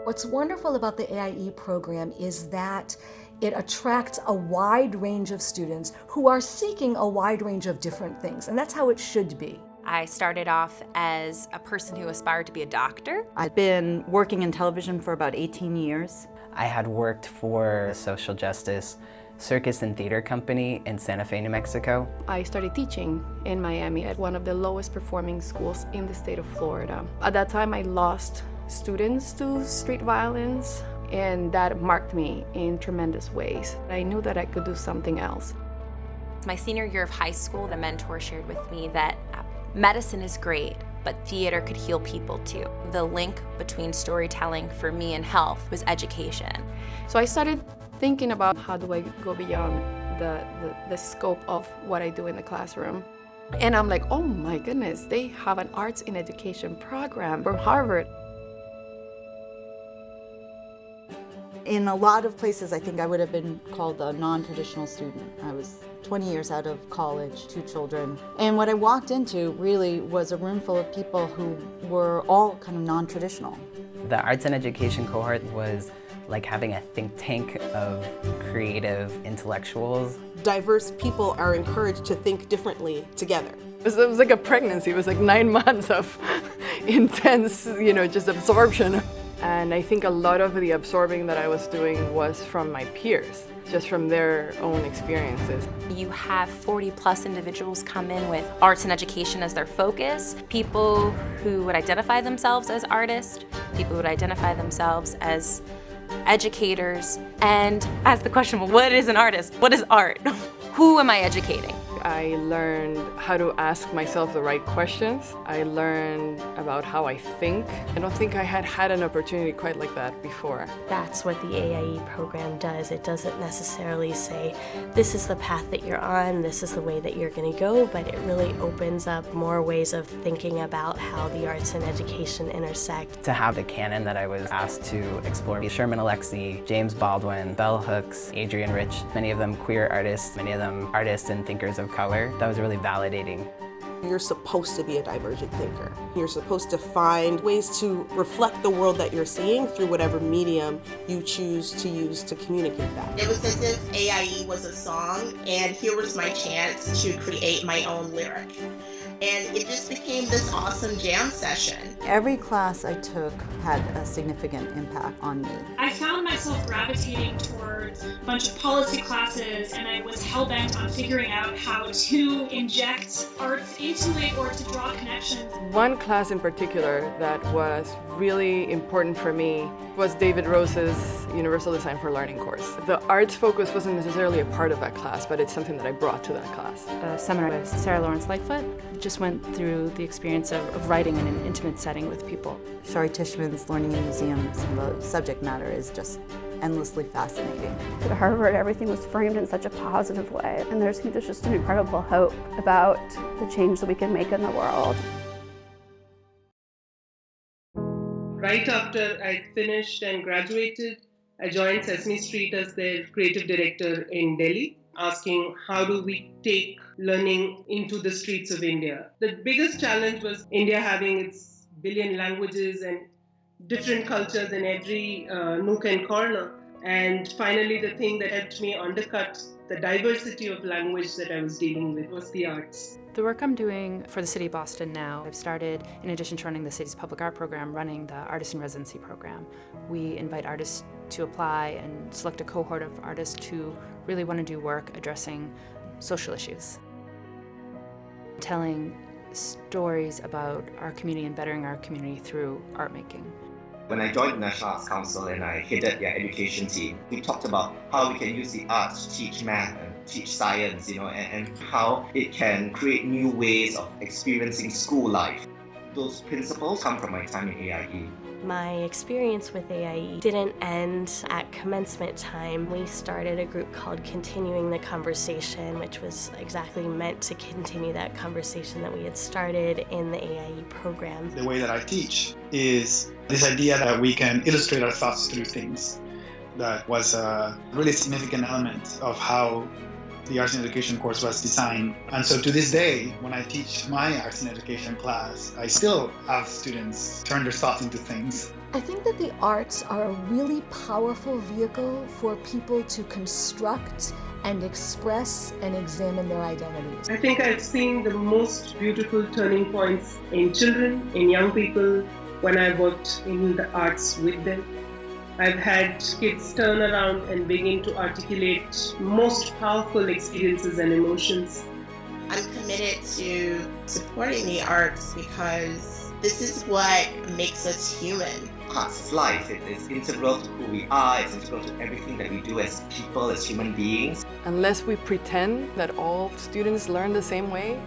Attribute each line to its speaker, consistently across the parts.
Speaker 1: What's wonderful about the AIE program is that it attracts a wide range of students who are seeking a wide range of different things, and that's how it should be.
Speaker 2: I started off as a person who aspired to be a doctor.
Speaker 3: I've been working in television for about 18 years.
Speaker 4: I had worked for a social justice circus and theater company in Santa Fe, New Mexico.
Speaker 5: I started teaching in Miami at one of the lowest performing schools in the state of Florida. At that time, I lost students to street violence, and that marked me in tremendous ways. I knew that I could do something else.
Speaker 2: My senior year of high school, the mentor shared with me that medicine is great, but theater could heal people too. The link between storytelling for me and health was education.
Speaker 5: So I started thinking about how do I go beyond the scope of what I do in the classroom. And I'm like, oh my goodness, they have an arts in education program from Harvard.
Speaker 3: In a lot of places, I think I would have been called a non-traditional student. I was 20 years out of college, 2 children. And what I walked into really was a room full of people who were all kind of non-traditional.
Speaker 4: The arts and education cohort was like having a think tank of creative intellectuals.
Speaker 6: Diverse people are encouraged to think differently together.
Speaker 5: It was like a pregnancy. It was like 9 months of intense, just absorption. And I think a lot of the absorbing that I was doing was from my peers, just from their own experiences.
Speaker 2: You have 40 plus individuals come in with arts and education as their focus, people who would identify themselves as artists, people who would identify themselves as educators, and ask the question, well, what is an artist? What is art? Who am I educating?
Speaker 5: I learned how to ask myself the right questions. I learned about how I think. I don't think I had an opportunity quite like that before.
Speaker 7: That's what the AIE program does. It doesn't necessarily say, this is the path that you're on, this is the way that you're going to go, but it really opens up more ways of thinking about how the arts and education intersect.
Speaker 4: To have the canon that I was asked to explore, Sherman Alexie, James Baldwin, Bell Hooks, Adrienne Rich, many of them queer artists, many of them artists and thinkers of color, that was really validating.
Speaker 6: You're supposed to be a divergent thinker. You're supposed to find ways to reflect the world that you're seeing through whatever medium you choose to use to communicate that.
Speaker 8: It was as if AIE was a song, and here was my chance to create my own lyric. And it just became this awesome jam session.
Speaker 3: Every class I took had a significant impact on me.
Speaker 9: I found myself gravitating towards a bunch of policy classes, and I was hell-bent on figuring out how to inject arts into it or to draw connections.
Speaker 5: One class in particular that was really important for me was David Rose's Universal Design for Learning course. The arts focus wasn't necessarily a part of that class, but it's something that I brought to that class.
Speaker 10: A seminar with Sarah Lawrence Lightfoot. Just went through the experience of writing in an intimate setting with people.
Speaker 3: Shari Tishman's Learning in Museums, and the subject matter is just endlessly fascinating.
Speaker 11: At Harvard, everything was framed in such a positive way, and there's just an incredible hope about the change that we can make in the world.
Speaker 12: Right after I finished and graduated, I joined Sesame Street as their creative director in Delhi, asking how do we take learning into the streets of India. The biggest challenge was India having its billion languages and different cultures in every nook and corner. And finally, the thing that helped me undercut the diversity of language that I was dealing with was the arts.
Speaker 10: The work I'm doing for the City of Boston now, I've started, in addition to running the city's public art program, running the Artist in Residency program. We invite artists to apply and select a cohort of artists who really want to do work addressing social issues. Telling stories about our community and bettering our community through art making.
Speaker 13: When I joined the National Arts Council and I headed their education team, we talked about how we can use the arts to teach math and teach science, and how it can create new ways of experiencing school life. Those principles come from my time in AIE.
Speaker 7: My experience with AIE didn't end at commencement time. We started a group called Continuing the Conversation, which was exactly meant to continue that conversation that we had started in the AIE program.
Speaker 14: The way that I teach is this idea that we can illustrate our thoughts through things. That was a really significant element of how the Arts in Education course was designed. And so to this day, when I teach my Arts in Education class, I still have students turn their thoughts into things.
Speaker 1: I think that the arts are a really powerful vehicle for people to construct and express and examine their identities.
Speaker 12: I think I've seen the most beautiful turning points in children, in young people, when I worked in the arts with them. I've had kids turn around and begin to articulate most powerful experiences and emotions.
Speaker 8: I'm committed to supporting the arts because this is what makes us human.
Speaker 13: Arts is life. It is integral to who we are. It's integral to everything that we do as people, as human beings.
Speaker 15: Unless we pretend that all students learn the same way,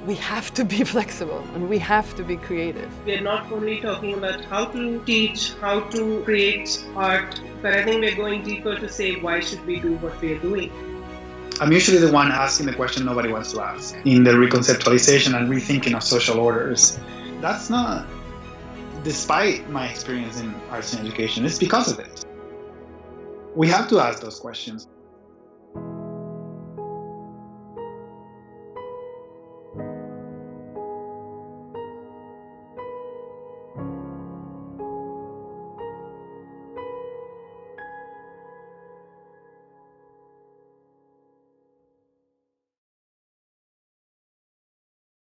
Speaker 15: we have to be flexible and we have to be creative.
Speaker 12: We're not only talking about how to teach, how to create art, but I think we're going deeper to say why should we do what we're doing.
Speaker 14: I'm usually the one asking the question nobody wants to ask in the reconceptualization and rethinking of social orders. That's not despite my experience in arts and education, it's because of it. We have to ask those questions.